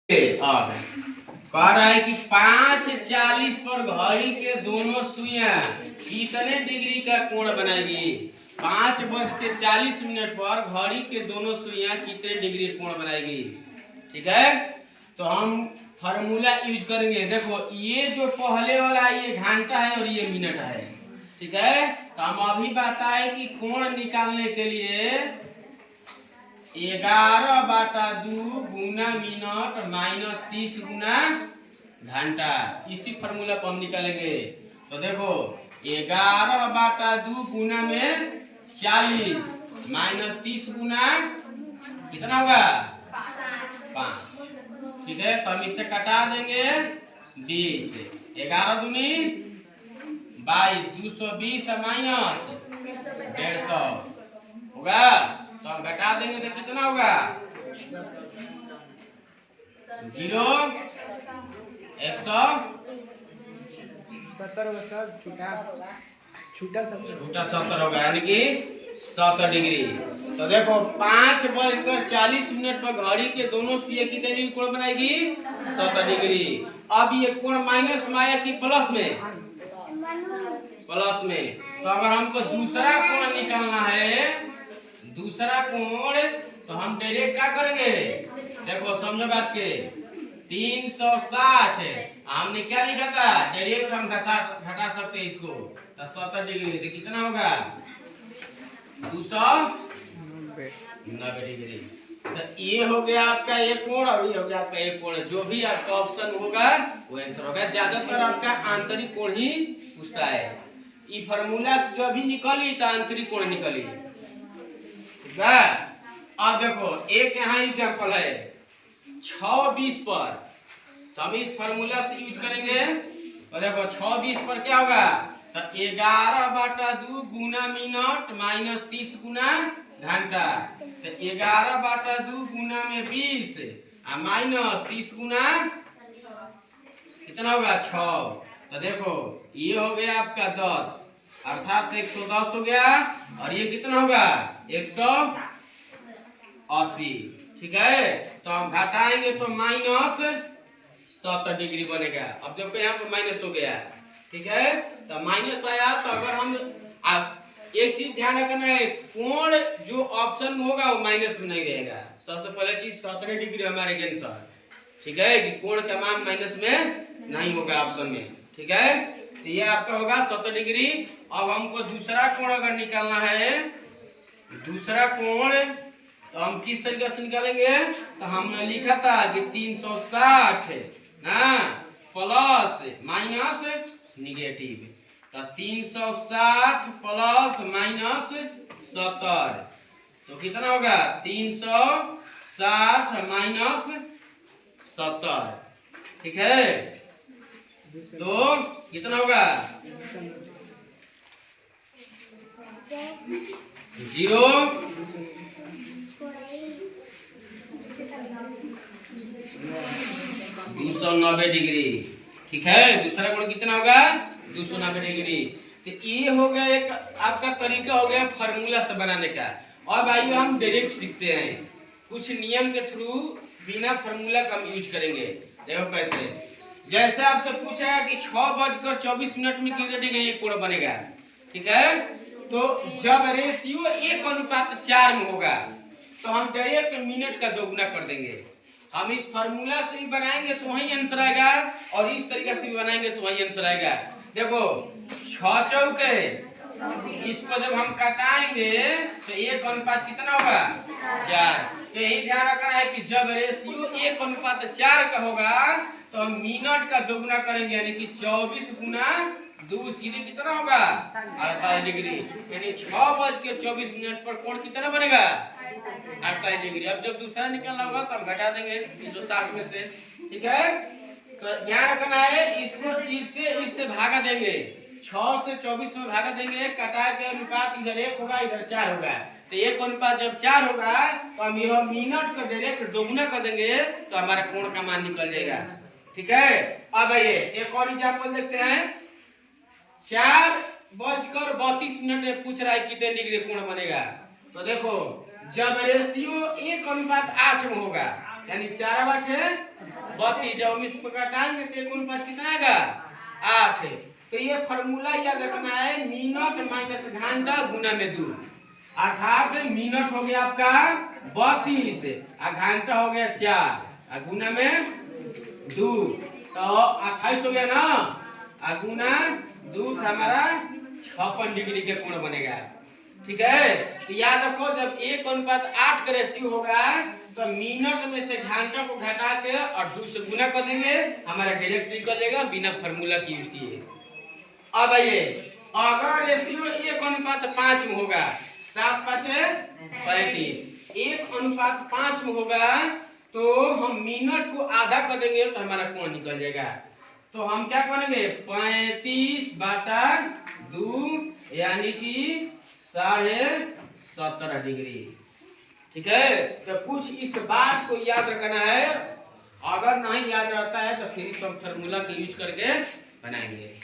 अब कह रहा है कि 5:40 पर घड़ी के दोनों सुइयां कितने डिग्री का कोण बनाएगी। 5:40 पर घड़ी के दोनों सुइयां कितने डिग्री कोण बनाएगी। ठीक है, तो हम फार्मूला यूज करेंगे। देखो ये जो पहले वाला ये घंटा है और ये मिनट है। ठीक है, तो हम अभी बताए कि कोण निकालने के लिए 11/2 गुना मिनट माइनस 30 गुना घंटा, इसी फार्मूला पर हम निकालेंगे। तो देखो 11/2 गुना में 40 माइनस 30 गुना कितना होगा 5। ठीक है, तो हम इससे कटा देंगे 20। 11 दूनी 22, 220 माइनस 150 होगा। तो हम घटा देंगे तो कितना होगा 0 170 होगा, यानी कि 70 डिग्री। तो देखो 5:40 पर घड़ी के दोनों सुइयां कितने डिग्री कोण बनाएगी 70 डिग्री। अब ये कोण माइनस में आया कि प्लस में? प्लस में। तो अगर हमको दूसरा कोण निकालना है, दूसरा कोण, तो हम डायरेक्ट क्या करेंगे? देखो समझो बात के 360 हमने क्या लिखा था, डायरेक्ट हम घटा सकते हैं इसको। तो 70 डिग्री तो कितना होगा 290 डिग्री। तो ये हो गया आपका एक कोण और ये हो गया आपका एक कोण। जो भी आपका ऑप्शन होगा वो आंसर होगा। ज्यादातर आपका आंतरिक कोण ही पूछता है। ये फार्मूला जो भी निकली तो आंतरिक कोण निकली। अब देखो एक यहाँ एग्जांपल है 6:20 पर, तो हम इस फार्मूला से यूज करेंगे। तो देखो 6:20 पर क्या होगा, तो 11/2 गुना मिनट माइनस 30 गुना घंटा। तो 11/2 गुना में 20 माइनस 30 गुना कितना होगा 6। तो देखो ये हो गया आपका 10, अर्थात 110 हो गया, और ये कितना होगा 180। ठीक है, तो हम घटाएंगे तो माइनस 70 डिग्री बनेगा। अब देखो यहाँ पे माइनस हो गया। ठीक है, तो माइनस आया, तो अगर हम एक चीज ध्यान रखना है, कोण जो ऑप्शन में होगा वो माइनस में नहीं रहेगा। सबसे पहले चीज 70 डिग्री हमारे आंसर। ठीक है, कि कोण का मान माइनस में नहीं होगा ऑप्शन में। ठीक है, तो ये आपका होगा 70 डिग्री। अब हमको दूसरा कोण अगर निकालना है, दूसरा कोण, तो हम किस तरीके से निकालेंगे? तो हमने लिखा था कि 360 ना प्लस माइनस निगेटिव। तो 360 प्लस माइनस 70, तो कितना होगा 360 माइनस 70। ठीक है, तो कितना होगा 290 डिग्री। ठीक है, दूसरा कोण कितना होगा 290 डिग्री। तो ये हो गया एक आपका तरीका हो गया फार्मूला से बनाने का। अब आइए हम डायरेक्ट सीखते हैं, कुछ नियम के थ्रू बिना फार्मूला का हम यूज करेंगे। देखो कैसे, जैसे आपसे पूछा है कि 6:24 में कितने डिग्री कोण बनेगा। ठीक है, तो जब रेशियो 1:4 में होगा तो हम डायरेक्ट मिनट का दोगुना कर देंगे। हम इस फार्मूला से भी बनाएंगे तो वही आंसर आएगा, और इस तरीके से भी बनाएंगे तो वही आंसर आएगा। देखो 6 चौके, इसको जब हम कटाएंगे तो 1:4 कितना होगा 4। तो यही ध्यान रखना है कि जब रेशियो 1:4 का होगा तो हम मिनट का दोगुना करेंगे, यानी कि 24 गुना 2 सीधे कितना होगा 48 डिग्री। यानी 6:24 पर कोण कितना बनेगा 48 डिग्री। अब जब दूसरा निकलना होगा तो हम घटा देंगे 360 में से। ठीक है, तो ध्यान रखना है, इसको इससे भागा देंगे, 6 से 24 में भागा देंगे। कटा के अनुपात इधर 1 होगा, इधर 4 होगा। तो 1 जब 4 होगा तो हम यह मिनट को डायरेक्ट दोगुना कर देंगे तो हमारा कोण का मान निकल जाएगा। ठीक है, अब ये एक और एग्जांपल देखते हैं। 4:32 में पूछ रहा है कितने डिग्री कोण बनेगा। तो देखो जब रेशियो 1:8 में होगा यानी 4/32। जब हम इसको घटाएंगे तो एक अनुपात कितना आएगा 8। तो ये फॉर्मूला याद रखना है, मिनट माइनस घंटा गुना में 2। अर्थात मिनट हो गया आपका 32 और घंटा हो गया 4 और गुना में 2, तो 28 हो गया ना। और गुना 2 हमारा 56 डिग्री के कोण बनेगा। ठीक है, तो याद रखो जब 1:8 का रेशियो होगा तो मिनट में से घंटा को घटा के और 2 से गुना कर देंगे, हमारा डायरेक्ट निकलेगा बिना फार्मूला की यूज किए। अब आइए, अगर रेशियो 1:5 में होगा, 7×5 = 35, 1:5 में होगा तो हम मिनट को आधा कर देंगे तो हमारा कोण निकल जाएगा। तो हम क्या करेंगे 35/2 यानी कि 17.5 डिग्री। ठीक है, तो कुछ इस बात को याद रखना है, अगर नहीं याद रहता है तो फिर सब फार्मूला का यूज करके बनाएंगे।